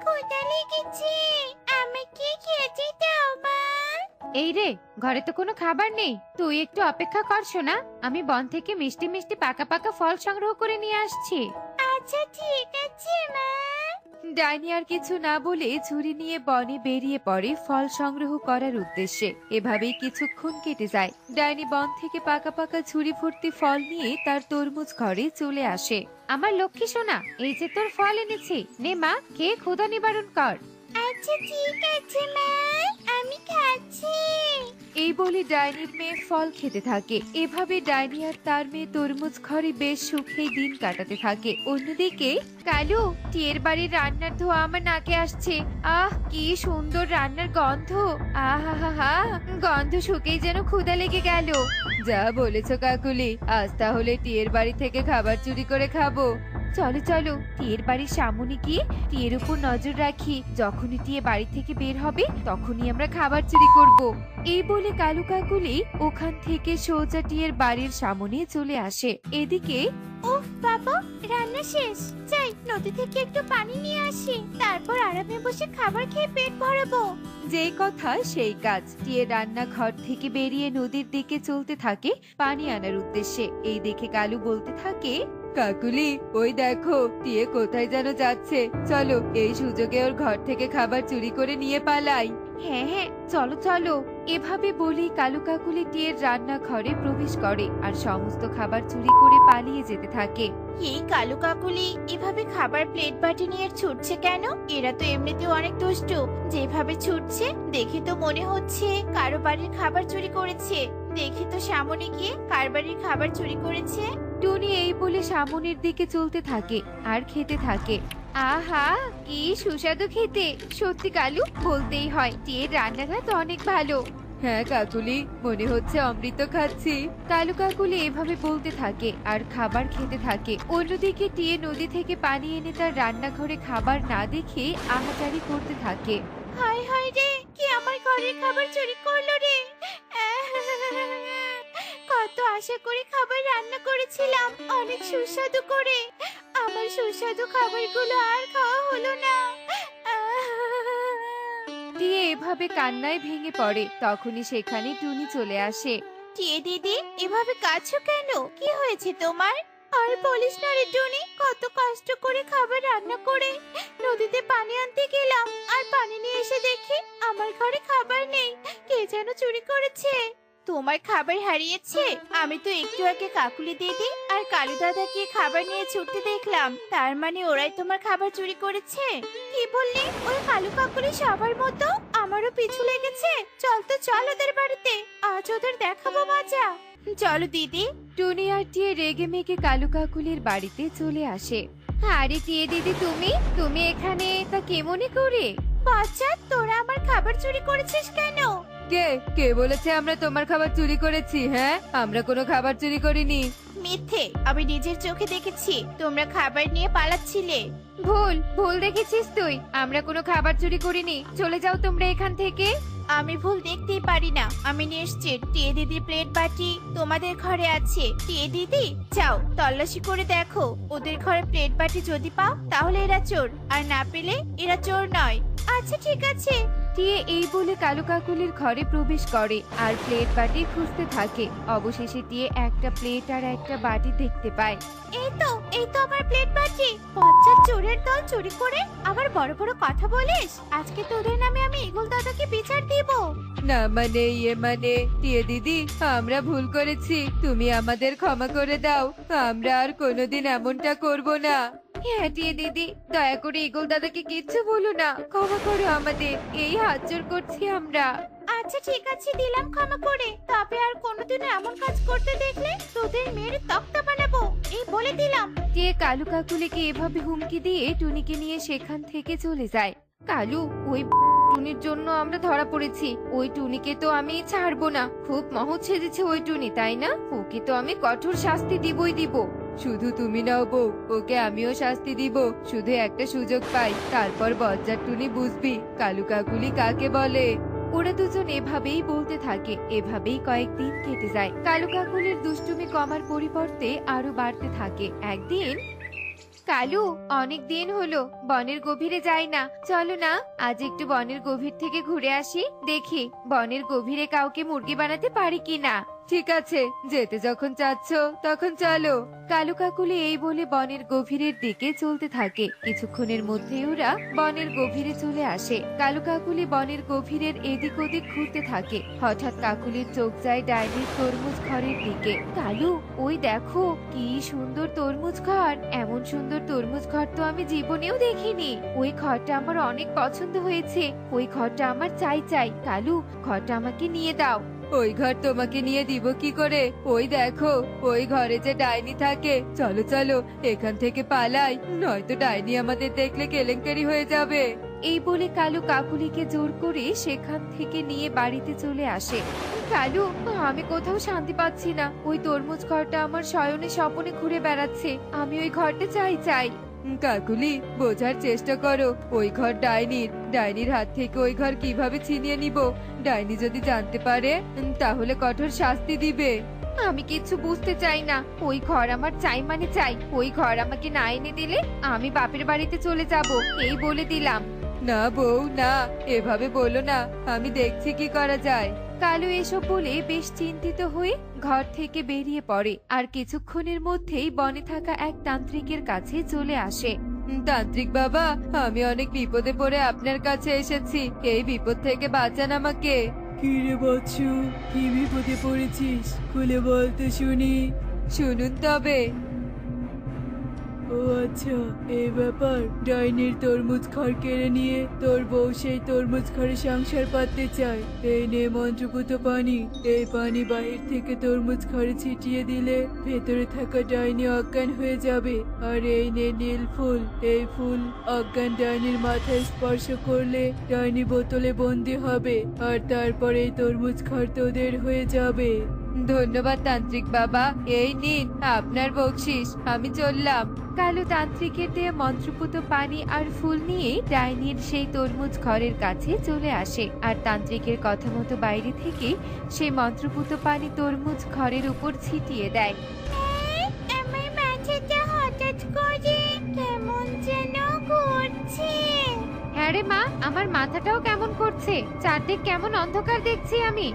ক্ষুধা লেগেছে, আমাকে খেতে দাও মা। এই রে, ঘরে তো কোনো খাবার নেই। তুই একটু অপেক্ষা কর সোনা, আমি বন থেকে মিষ্টি মিষ্টি পাকা পাকা ফল সংগ্রহ করে নিয়ে আসছি। আচ্ছা ঠিক আছে মা। ডাইনি আর কিছু না বলে ঝুড়ি নিয়ে বনে বেরিয়ে পড়ে ফল সংগ্রহ করার উদ্দেশ্যে। এভাবেই কিছুক্ষণ কেটে যায়। ডাইনি বন থেকে পাকা পাকা ঝুড়ি ভর্তি ফল নিয়ে তার তরমুজ ঘরে চলে আসে। আমার লক্ষ্মী সোনা, এই যে তোর ফল এনেছি, নে মা, খেয়ে ক্ষুধা নিবারণ কর। আচ্ছা ঠিক আছে মা, আমি খাচ্ছি। এই বলে ডাইনির মেয়ে ফল খেতে থাকে। এভাবে ডাইনি আর তার মেয়ে তরমুজ ঘরে বেশ সুখেই দিন কাটাতে থাকে। অন্যদিকে কালু, টিয়ের বাড়ির রান্নার ধোঁয়া আমার নাকে আসছে। আহ, কি সুন্দর রান্নার গন্ধ! আহা, গন্ধ শুকেই যেন ক্ষুধা লেগে গেল। যা বলেছো কাকুলি, আজ তাহলে টিয়ের বাড়ি থেকে খাবার চুরি করে খাবো। চলো চলো, টিয়ের বাড়ির সামনে গিয়ে টিয়ের উপর নজর রাখি। যখনই টিয়ে বাড়ি থেকে বের হবে তখনই আমরা খাবার চুরি করব। এই বলে কালু কাকুলি ওখান থেকে সোজা টিয়ের বাড়ির সামনে চলে আসে। এদিকে উফ বাবা, রান্না শেষ। যাই নদী থেকে একটু পানি নিয়ে আসি, তারপর আরামে বসে খাবার খেয়ে পেট ভরাবো। যেই কথা সেই কাজ। টিয়ে রান্নাঘর থেকে বেরিয়ে নদীর দিকে চলতে থাকে পানি আনার উদ্দেশ্যে। এই দেখে কালু বলতে থাকে, কাকুলি, ওই দেখো টিয়ে কোথায় যেন যাচ্ছে। চলো এই সুযোগে ওর ঘর থেকে খাবার চুরি করে নিয়ে পালাই। হ্যাঁ হ্যাঁ, চলো চলো। এভাবে বলি কালু কাকুলি টিয়ের রান্নাঘরে প্রবেশ করে আর সমস্ত খাবার চুরি করে পালিয়ে যেতে থাকে। এই কালু কাকুলি এভাবে খাবার প্লেট বাটি নিয়ে ছুটছে কেন? এরা তো এমনিতেও অনেক দুষ্টু। যেভাবে ছুটছে দেখে তো মনে হচ্ছে কারো বাড়ির খাবার চুরি করেছে। দেখি তো সামনে গিয়ে কার বাড়ির খাবার চুরি করেছে। টুনি এই বলে সামনের দিকে চলতে থাকে আর খেতে থাকে। আহা, কি সুস্বাদু খেতে! সত্যি কালু, বলতেই হয় টিয়ের রান্নাটা তো অনেক ভালো। হ্যাঁ কাকুলি, মনে হচ্ছে অমৃত খাচ্ছি। কালু কাকুলি এভাবে বলতে থাকে আর খাবার খেতে থাকে। অন্যদিকে টিয়ে নদী থেকে পানি এনে তার রান্নাঘরে খাবার না দেখে আহাজারি করতে থাকে। হায় হায় রে, কি আমার ঘরের খাবার চুরি করলো রে! কত আশা করে খাবার রান্না করেছিলাম, অনেক সুস্বাদু করে। আমার সুস্বাদু খাবারগুলো আর খাওয়া হলো না। টিয়ে এভাবে কান্নায় ভেঙে পড়ে। তখনই সেখানে টুনি চলে আসে। টিয়ে দিদি, এভাবে কাঁদছো কেন? কি হয়েছে তোমার? আর বলিস না রে টুনি, কত কষ্ট করে খাবার রান্না করে নদীতে পানি আনতে গেলাম, আর পানি নিয়ে এসে দেখি আমার ঘরে খাবার নেই। কে যেন চুরি করেছে। তোমার খাবার হারিয়েছে? আমি তো একটু আগে কাকুলি দিদি আর কালু দাদাকে খাবার নিয়ে ছুটতে দেখলাম। তার মানে ওরাই তোমার খাবার চুরি করেছে? কি বললি? ওই কালু কাকুলি সবার মতো আমারও পিছু লেগেছে। চল তো চল ওদের বাড়িতে, আজ ওদের দেখাবো মজা। চলো দিদি। টুনি আর টিয়ে রেগে মেগে কালু কাকুলির বাড়িতে চলে আসে। আরে টিয়ে দিদি, তুমি তুমি এখানে তা কে মনে করে? বাচ্চা, তোরা আমার খাবার চুরি করেছিস কেন? কে কে বলেছে আমরা তোমার খাবার চুরি করেছি? হ্যাঁ, আমরা কোনো খাবার চুরি করিনি। মিথ্যে, আমি নিজের চোখে দেখেছি তোমরা খাবার নিয়ে পালাচ্ছিলে। ভুল ভুল দেখেছিস তুই, আমরা কোনো খাবার চুরি করিনি। চলে যাও তোমরা এখান থেকে। আমি ভুল দেখতেই পারি না। আমি নিশ্চিত টিয়ে দিদি প্লেট বাটি তোমাদের ঘরে আছে। টিয়ে দিদি, যাও তল্লাশি করে দেখো, ওদের ঘরে প্লেট বাটি যদি পাও তাহলে এরা চোর, আর না পেলে এরা চোর নয়। আচ্ছা ঠিক আছে। টিয়ে এই বলে কালু কাকুলির ঘরে প্রবেশ করে আর প্লেট বাটি খুঁজতে থাকে। অবশেষে টিয়ে একটা প্লেট আর একটা বাটি দেখতে পায়। এই তো আমার প্লেট বাটি। বাচ্চা চোরের দল, চুরি করে আবার বড় বড় কথা বলিস। আজকে তোদের নামে আমি ইগল দাদাকে বিচার দিব। না মানে মানে টিয়ে দিদি, আমরা ভুল করেছি, তুমি আমাদের ক্ষমা করে দাও। আমরা আর কোনোদিন এমনটা করব না। হ্যাঁ টিয়ে দিদি, দয়া করে ইগল দাদাকে কিচ্ছু বলো না, ক্ষমা করো আমাদের, এই হাত জোড় করছি আমরা। আচ্ছা ঠিক আছে, দিলাম ক্ষমা করে। তবে আর কোনোদিনও এমন কাজ করতে দেখলে তোদের মেয়ের তক্তা বানাবো, এই বলে দিলাম। টিয়ে কালু কাকুলিকে এভাবে হুমকি দিয়ে টুনিকে নিয়ে সেখান থেকে চলে যায়। কালু, ওই টুনির জন্য আমরা ধরা পড়েছি। ওই টুনিকে তো আমি ছাড়বো না। খুব মহৎ সেজেছে ওই টুনি, তাই না? ওকে তো আমি কঠোর শাস্তি দিবই দিব। শুধু তুমি নাও বউ, ওকে আমিও শাস্তি দিব। শুধু একটা সুযোগ পাই, তারপর বজ্জার টুনি বুঝবি কালু কাকুলি কাকে বলে। ওরা দুজন এভাবেই বলতে থাকে। এভাবেই কয়েকদিন কেটে যায়। কালু কাকুলির দুষ্টুমি কমার পরিবর্তে আরো বাড়তে থাকে। একদিন কালু, অনেক দিন হলো বনের গভীরে যাই না, চলো না আজ একটু বনের গভীর থেকে ঘুরে আসি, দেখি বনের গভীরে কাউকে মুরগি বানাতে পারি কিনা। ঠিক আছে, যেতে যখন চাচ্ছ তখন চলো। কালু কাকুলি এই বলে বনের গভীরের দিকে চলতে থাকে। কিছুক্ষণের মধ্যেই ওরা বনের গভীরে চলে আসে। কালু কাকুলি বনের গভীরের এদিক ওদিক ঘুরতে থাকে। হঠাৎ কাকুলির চোখ যায় ডাইনির তরমুজ ঘরের দিকে। কালু, ওই দেখো কি সুন্দর তরমুজ ঘর, এমন সুন্দর তরমুজ ঘর তো আমি জীবনেও দেখিনি। ওই ঘরটা আমার অনেক পছন্দ হয়েছে, ওই ঘরটা আমার চাই চাই। কালু, ঘরটা আমাকে নিয়ে দাও। ওই ঘর তোমাকে নিয়ে দিব কি করে? ওই দেখো ওই ঘরে যে ডাইনি থাকে। চলো চলো এখান থেকে পালাই, নয়তো ডাইনি আমাদের দেখলে কেলেঙ্কারি হয়ে যাবে। এই বলে কালু কাকুলিকে জোর করে সেখান থেকে নিয়ে বাড়িতে চলে আসে। কালু, আমি কোথাও শান্তি পাচ্ছি না, ওই তরমুজ ঘরটা আমার শয়নে স্বপনে ঘুরে বেড়াচ্ছে, আমি ওই ঘরটা চাই চাই। কাকুলি, বোঝার চেষ্টা করো, ওই ঘর ডাইনির। ডাইনির হাত থেকে ওই ঘর কিভাবে ছিনিয়ে নিব? ডাইনি যদি জানতে পারে তাহলে কঠোর শাস্তি দিবে। আমি কিছু বুঝতে চাই না, ওই ঘর আমার চাই মানে চাই। ওই ঘর আমাকে না এনে দিলে আমি বাপের বাড়িতে চলে যাব, এই বলে দিলাম। না বউ না, এভাবে বলো না, আমি দেখছি কি করা যায়। কালু এসব বলে বেশ চিন্তিত হয়ে ঘর থেকে বেরিয়ে পড়ে আর কিছুক্ষণের মধ্যেই বনে থাকা এক তান্ত্রিকের কাছে চলে আসে। তান্ত্রিক বাবা, আমি অনেক বিপদে পড়ে আপনার কাছে এসেছি, এই বিপদ থেকে বাঁচান আমাকে। কি রে বাচ্চু, কি বিপদে পড়েছিস? খুলে বলতে শুনি। শুনুন তবে। ও আচ্ছা, এই ব্যাপার। ডাইনির তরমুজ ঘর কেড়ে নিয়ে তোর বউ সেই তরমুজ ঘরে সংসার পাততে চায়। এই নে মন্ত্রপুত পানি, এই পানি বাহির থেকে তরমুজ ঘরে ছিটিয়ে দিলে ভেতরে থাকা ডাইনি অজ্ঞান হয়ে যাবে। আর এই নে নীল ফুল, এই ফুল অজ্ঞান ডাইনির মাথায় স্পর্শ করলে ডাইনি বোতলে বন্দি হবে, আর তারপর এই তরমুজ ঘর তোদের হয়ে যাবে। ধন্যবাদ তান্ত্রিক বাবা, এই নিন আপনার বকশিস, আমি চললাম। কালু তান্ত্রিকের দেয়া মন্ত্রপুত পানি আর ফুল নিয়ে ডাইনির সেই তরমুজ ঘরের কাছে চলে আসে আর তান্ত্রিকের কথা মতো বাইরে থেকে সেই মন্ত্রপুত পানি তরমুজ ঘরের উপর ছিটিয়ে দেয়। আমার মাথাটা হঠাৎ করে কেমন যেন করছে। হ্যাঁ রে মা, আমার মাথাটাও কেমন করছে, চারদিক কেমন অন্ধকার দেখছি আমি।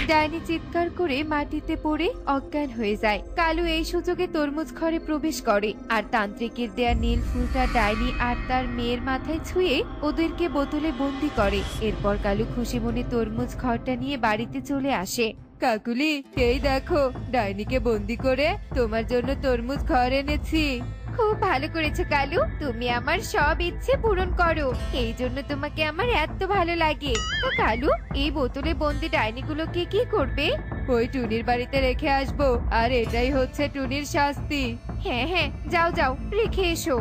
ডাইনি চিৎকার করে মাটিতে পড়ে অজ্ঞান হয়ে যায়। কালু এই সুযোগে তরমুজ ঘরে প্রবেশ করে আর তান্ত্রিকের দেয়া নীল ফুলটা ডাইনি আর তার মেয়ের মাথায় ছুঁয়ে ওদেরকে বোতলে বন্দি করে। এরপর কালু খুশি মনে তরমুজ ঘরটা নিয়ে বাড়িতে চলে আসে। কাকুলি, এই দেখো ডাইনিকে বন্দি করে তোমার জন্য তরমুজ ঘর এনেছি। খুব ভালো করেছো কালু, তুমি আমার সব ইচ্ছে পূরণ করো, এই জন্য তোমাকে আমার এত ভালো লাগে। তো কালু, এই বোতলে বন্দি ডাইনিগুলোকে কি করবে? ওই টুনির বাড়িতে রেখে আসবো, আর এটাই হচ্ছে টুনির শাস্তি। হ্যাঁ হ্যাঁ, যাও যাও, রেখে এসো।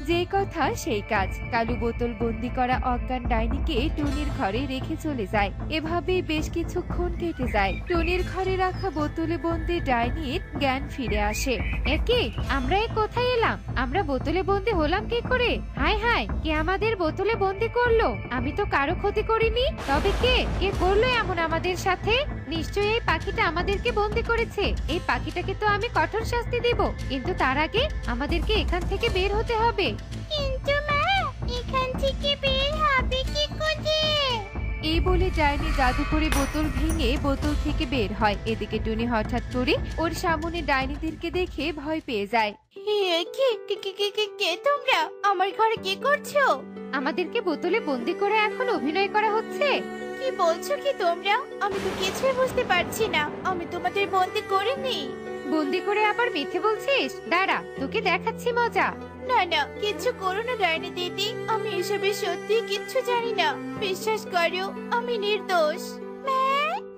যে কথা সেই কাজ। কালু বোতল বন্দি করা অজ্ঞান ডাইনিকে টুনির ঘরে রেখে চলে যায়। এভাবেই বেশ কিছুক্ষণ কেটে যায়। টুনির ঘরে রাখা বোতলে বন্দি ডাইনির জ্ঞান ফিরে আসে। একে আমরা কোথায় এলাম? আমরা বোতলে বন্দি হলাম কি করে? হায় হায়, কে আমাদের বোতলে বন্দি করলো? আমি তো কারো ক্ষতি করিনি, তবে কে কে করলো এমন আমাদের সাথে? নিশ্চয়ই এই পাখিটা আমাদেরকে বন্দি করেছে। এই পাখিটাকে তো আমি কঠোর শাস্তি দেব, কিন্তু তার আগে আমাদেরকে এখান থেকে বের হতে হবে। কিন্তু মা, এখান থেকে বের হবে কি করে? এই বলে ডাইনি জাদু করে বোতল ভেঙে বোতল থেকে বের হয়। এদিকে টুনি হঠাৎ করে ওর সামনে ডাইনিদেরকে দেখে ভয় পেয়ে যায়। কে তোমরা? আমার ঘরে কি করছো? আমাদেরকে বোতলে বন্দি করে এখন অভিনয় করা হচ্ছে। কি বলছো কি তোমরা? আমি তো কিছুই বুঝতে পারছি না, আমি তোমাদের বন্দি করিনি। বন্দি করে আবার মিথ্যে বলছিস? দাঁড়া, তোকে দেখাচ্ছি মজা। না না, কিচ্ছু করো না ডাইনি দিদি, আমি এসবে সত্যি কিচ্ছু জানি না, বিশ্বাস করো আমি নির্দোষ। মা,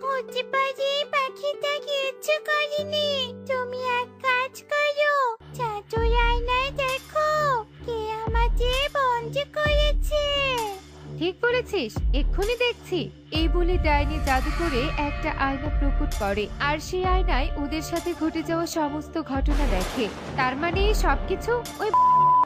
হতে পারে পাখিটা কিচ্ছু করেনি। তুমি এক কাজ করো, চাদর আয়নায় দেখো কে আমাদের বন্দি করেছে। ঠিক বলে বলেছিস? এক্ষুনি দেখছি। এই বলে ডাইনি জাদু করে একটা আয়না প্রকট করে আর সেই আয়নায় ওদের সাথে ঘটে যাওয়া সমস্ত ঘটনা দেখে। তার মানে এই সবকিছু ওই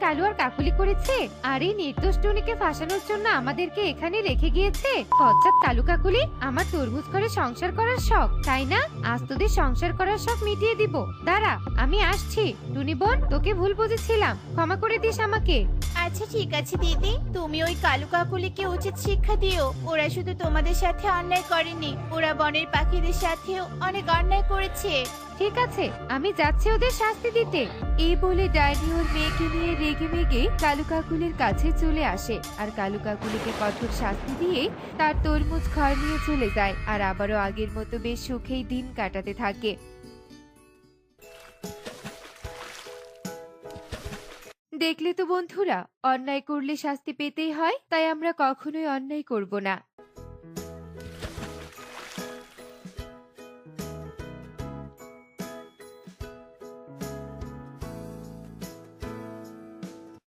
কালু আর কাকুলি করেছে। আর এই নির্দোষ টুনিকে ফাঁসানোর জন্য আমাদেরকে এখানে রেখে গিয়েছে। বজ্জাত কালু কাকুলি, আমার তরমুজ করে সংসার করার শখ, তাই না? আজ তোদের সংসার করার শখ মিটিয়ে দিব। দাঁড়া, আমি আসছি। টুনি বোন, তোকে ভুল বুঝেছিলাম, ক্ষমা করে দিস আমাকে। আচ্ছা ঠিক আছে দিদি, তুমি ওই কালু কাকুলিকে উচিত শিক্ষা দিও। ওরা শুধু তোমাদের সাথে অন্যায় করেনি, ওরা বনের পাখিদের সাথেও অনেক অন্যায় করেছে। ঠিক আছে, আমি যাচ্ছি ওদের শাস্তি দিতে। এই বলে ডাইনি ওর মেয়েকে নিয়ে রেগে মেগে কালু কাকুলির কাছে চলে আসে আর কালু কাকুলিকে কঠোর শাস্তি দিয়ে তার তরমুজ ঘর নিয়ে চলে যায় আর আবারও আগের মতো বেশ সুখেই দিন কাটাতে থাকে। দেখলে তো বন্ধুরা, অন্যায় করলে শাস্তি পেতেই হয়, তাই আমরা কখনোই অন্যায় করব না।